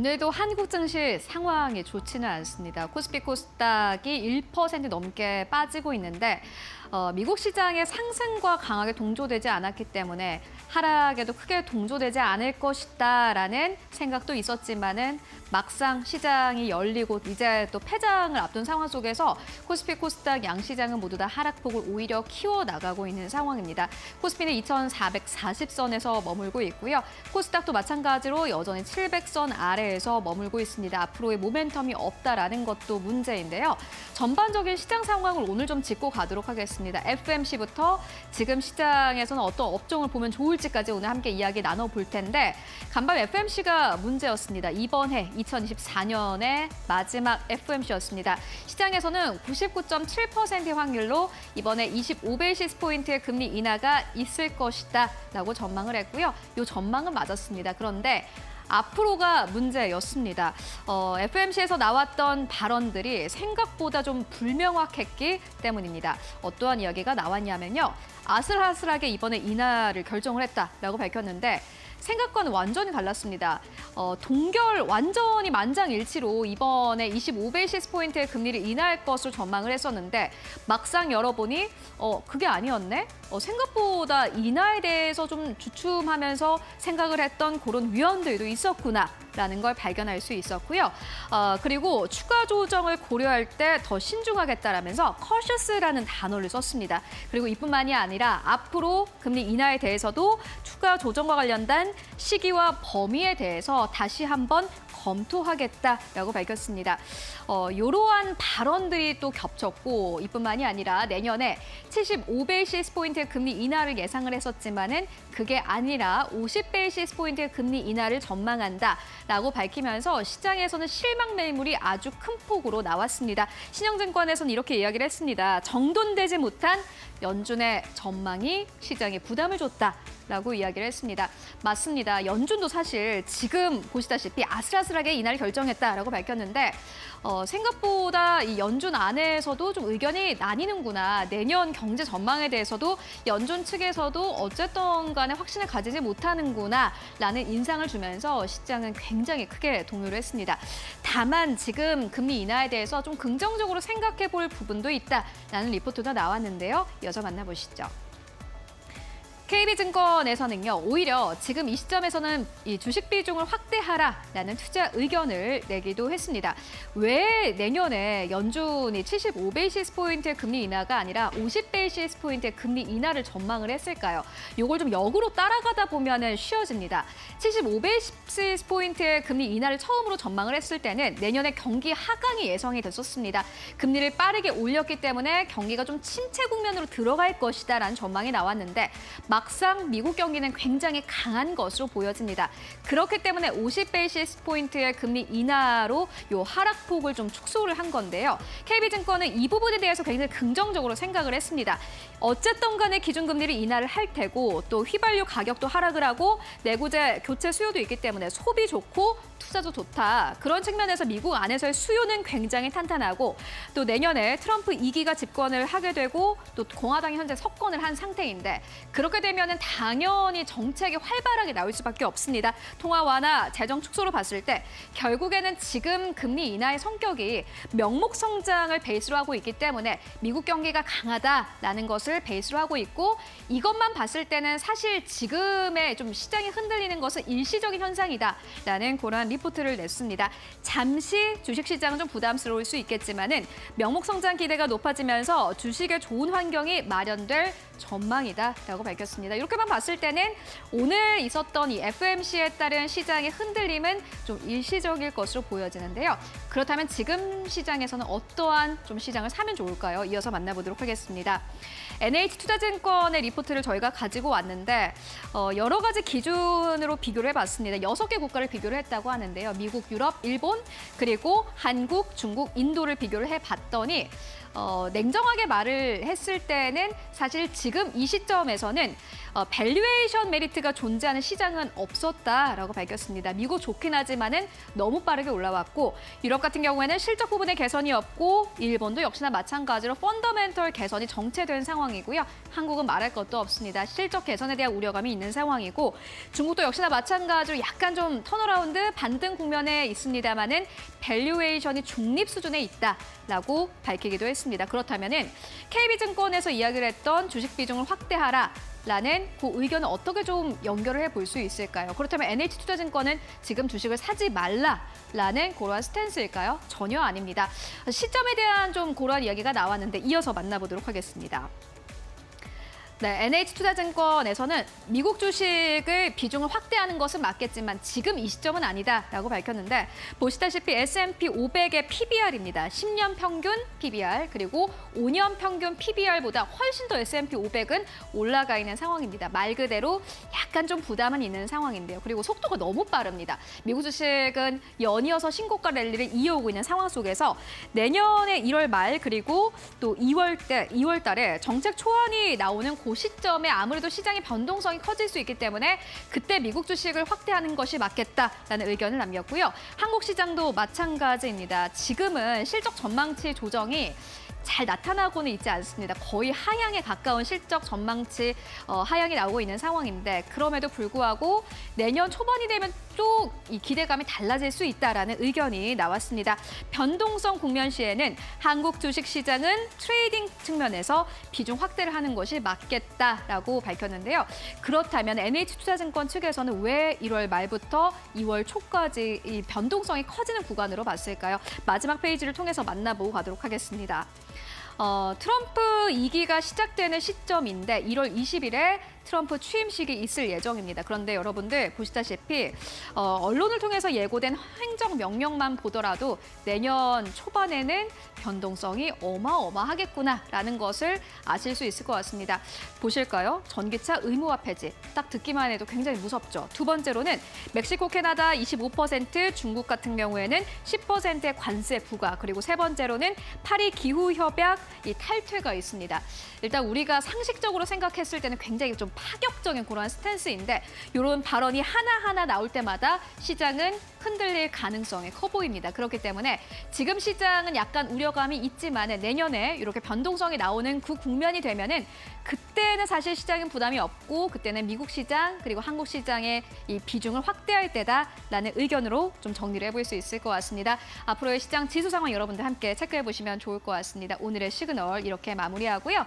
오늘도 한국 증시 상황이 좋지는 않습니다. 코스피 코스닥이 1% 넘게 빠지고 있는데 미국 시장의 상승과 강하게 동조되지 않았기 때문에 하락에도 크게 동조되지 않을 것이다라는 생각도 있었지만은 막상 시장이 열리고 이제 또 폐장을 앞둔 상황 속에서 코스피 코스닥 양시장은 모두 다 하락폭을 오히려 키워나가고 있는 상황입니다. 코스피는 2,440선에서 머물고 있고요. 코스닥도 마찬가지로 여전히 700선 아래에서 머물고 있습니다. 앞으로의 모멘텀이 없다라는 것도 문제인데요. 전반적인 시장 상황을 오늘 좀 짚고 가도록 하겠습니다. FMC부터 지금 시장에서는 어떤 업종을 보면 좋을지까지 오늘 함께 이야기 나눠볼 텐데 간밤 FMC가 문제였습니다. 이번 해 2024년의 마지막 FMC였습니다. 시장에서는 99.7%의 확률로 이번에 25베이시스 포인트의 금리 인하가 있을 것이다 라고 전망을 했고요. 이 전망은 맞았습니다. 그런데 앞으로가 문제였습니다. FMC에서 나왔던 발언들이 생각보다 좀 불명확했기 때문입니다. 어떠한 이야기가 나왔냐면요. 아슬아슬하게 이번에 인하를 결정을 했다라고 밝혔는데 생각과는 완전히 달랐습니다. 동결 완전히 만장일치로 이번에 25베이시스 포인트의 금리를 인하할 것으로 전망을 했었는데 막상 열어보니 그게 아니었네? 생각보다 인하에 대해서 좀 주춤하면서 생각을 했던 그런 위원들도 있었구나라는 걸 발견할 수 있었고요. 그리고 추가 조정을 고려할 때 더 신중하겠다라면서 cautious라는 단어를 썼습니다. 그리고 이뿐만이 아니라 앞으로 금리 인하에 대해서도 추가 조정과 관련된 시기와 범위에 대해서 다시 한번 검토하겠다라고 밝혔습니다. 이러한 발언들이 또 겹쳤고 이뿐만이 아니라 내년에 75베이시스 포인트의 금리 인하를 예상을 했었지만은 그게 아니라 50베이시스 포인트의 금리 인하를 전망한다라고 밝히면서 시장에서는 실망 매물이 아주 큰 폭으로 나왔습니다. 신영증권에서는 이렇게 이야기를 했습니다. 정돈되지 못한 연준의 전망이 시장에 부담을 줬다라고 이야기를 했습니다. 맞습니다. 연준도 사실 지금 보시다시피 아슬아슬하게 인하를 결정했다라고 밝혔는데 생각보다 이 연준 안에서도 좀 의견이 나뉘는구나. 내년 경제 전망에 대해서도 연준 측에서도 어쨌든 간에 확신을 가지지 못하는구나 라는 인상을 주면서 시장은 굉장히 크게 동요를 했습니다. 다만 지금 금리 인하에 대해서 좀 긍정적으로 생각해 볼 부분도 있다라는 리포트가 나왔는데요. 이어서 만나보시죠. KB증권에서는요, 오히려 지금 이 시점에서는 이 주식 비중을 확대하라라는 투자 의견을 내기도 했습니다. 왜 내년에 연준이 75베이시스 포인트의 금리 인하가 아니라 50베이시스 포인트의 금리 인하를 전망을 했을까요? 이걸 좀 역으로 따라가다 보면은 쉬워집니다. 75베이시스 포인트의 금리 인하를 처음으로 전망을 했을 때는 내년에 경기 하강이 예상이 됐었습니다. 금리를 빠르게 올렸기 때문에 경기가 좀 침체 국면으로 들어갈 것이다라는 전망이 나왔는데 막상 미국 경기는 굉장히 강한 것으로 보여집니다. 그렇기 때문에 50베이시스 포인트의 금리 인하로 요 하락폭을 좀 축소를 한 건데요. KB증권은 이 부분에 대해서 굉장히 긍정적으로 생각을 했습니다. 어쨌든 간에 기준금리를 인하를 할 테고 또 휘발유 가격도 하락을 하고 내구재 교체 수요도 있기 때문에 소비 좋고 투자도 좋다. 그런 측면에서 미국 안에서의 수요는 굉장히 탄탄하고 또 내년에 트럼프 2기가 집권을 하게 되고 또 공화당이 현재 석권을 한 상태인데 그렇게 되면은 당연히 정책이 활발하게 나올 수밖에 없습니다. 통화 완화, 재정 축소로 봤을 때 결국에는 지금 금리 인하의 성격이 명목 성장을 베이스로 하고 있기 때문에 미국 경기가 강하다라는 것을 베이스로 하고 있고 이것만 봤을 때는 사실 지금의 좀 시장이 흔들리는 것은 일시적인 현상이다라는 그런 리포트를 냈습니다. 잠시 주식시장은 좀 부담스러울 수 있겠지만은 명목 성장 기대가 높아지면서 주식에 좋은 환경이 마련될 전망이다라고 밝혔습니다. 이렇게만 봤을 때는 오늘 있었던 이 FMC에 따른 시장의 흔들림은 좀 일시적일 것으로 보여지는데요. 그렇다면 지금 시장에서는 어떠한 좀 시장을 사면 좋을까요? 이어서 만나보도록 하겠습니다. NH투자증권의 리포트를 저희가 가지고 왔는데 여러 가지 기준으로 비교를 해봤습니다. 6개 국가를 비교를 했다고 하는데요. 미국, 유럽, 일본, 그리고 한국, 중국, 인도를 비교를 해봤더니 냉정하게 말을 했을 때는 사실 지금 이 시점에서는 밸류에이션 메리트가 존재하는 시장은 없었다라고 밝혔습니다. 미국 좋긴 하지만은 너무 빠르게 올라왔고 유럽 같은 경우에는 실적 부분의 개선이 없고 일본도 역시나 마찬가지로 펀더멘털 개선이 정체된 상황이고요. 한국은 말할 것도 없습니다. 실적 개선에 대한 우려감이 있는 상황이고 중국도 역시나 마찬가지로 약간 좀 턴어라운드 반등 국면에 있습니다만은 밸류에이션이 중립 수준에 있다라고 밝히기도 했습니다. 그렇다면은 KB증권에서 이야기를 했던 주식 비중을 확대하라. 라는 그 의견을 어떻게 좀 연결을 해볼 수 있을까요? 그렇다면 NH투자증권은 지금 주식을 사지 말라라는 그러한 스탠스일까요? 전혀 아닙니다. 시점에 대한 좀 그러한 이야기가 나왔는데 이어서 만나보도록 하겠습니다. 네, NH투자증권에서는 미국 주식을 비중을 확대하는 것은 맞겠지만 지금 이 시점은 아니다라고 밝혔는데 보시다시피 S&P 500의 PBR입니다. 10년 평균 PBR 그리고 5년 평균 PBR보다 훨씬 더 S&P 500은 올라가 있는 상황입니다. 말 그대로 약간 좀 부담은 있는 상황인데요. 그리고 속도가 너무 빠릅니다. 미국 주식은 연이어서 신고가 랠리를 이어오고 있는 상황 속에서 내년에 1월 말 그리고 또 2월 달에 정책 초안이 나오는 그 시점에 아무래도 시장의 변동성이 커질 수 있기 때문에 그때 미국 주식을 확대하는 것이 맞겠다라는 의견을 남겼고요. 한국 시장도 마찬가지입니다. 지금은 실적 전망치 조정이 잘 나타나고는 있지 않습니다. 거의 하향에 가까운 실적 전망치 하향이 나오고 있는 상황인데 그럼에도 불구하고 내년 초반이 되면 또 이 기대감이 달라질 수 있다라는 의견이 나왔습니다. 변동성 국면 시에는 한국 주식시장은 트레이딩 측면에서 비중 확대를 하는 것이 맞겠다라고 밝혔는데요. 그렇다면 NH투자증권 측에서는 왜 1월 말부터 2월 초까지 이 변동성이 커지는 구간으로 봤을까요? 마지막 페이지를 통해서 만나보고 가도록 하겠습니다. 트럼프 2기가 시작되는 시점인데 1월 20일에 트럼프 취임식이 있을 예정입니다. 그런데 여러분들 보시다시피 언론을 통해서 예고된 행정명령만 보더라도 내년 초반에는 변동성이 어마어마하겠구나라는 것을 아실 수 있을 것 같습니다. 보실까요? 전기차 의무화 폐지. 딱 듣기만 해도 굉장히 무섭죠. 두 번째로는 멕시코, 캐나다 25%, 중국 같은 경우에는 10%의 관세 부과. 그리고 세 번째로는 파리 기후협약 이 탈퇴가 있습니다. 일단 우리가 상식적으로 생각했을 때는 굉장히 좀 파격적인 그런 스탠스인데 이런 발언이 하나하나 나올 때마다 시장은 흔들릴 가능성이 커 보입니다. 그렇기 때문에 지금 시장은 약간 우려감이 있지만 내년에 이렇게 변동성이 나오는 그 국면이 되면은 그때는 사실 시장은 부담이 없고 그때는 미국 시장 그리고 한국 시장의 이 비중을 확대할 때다라는 의견으로 좀 정리를 해볼 수 있을 것 같습니다. 앞으로의 시장 지수 상황 여러분들 함께 체크해 보시면 좋을 것 같습니다. 오늘의 시그널 이렇게 마무리하고요.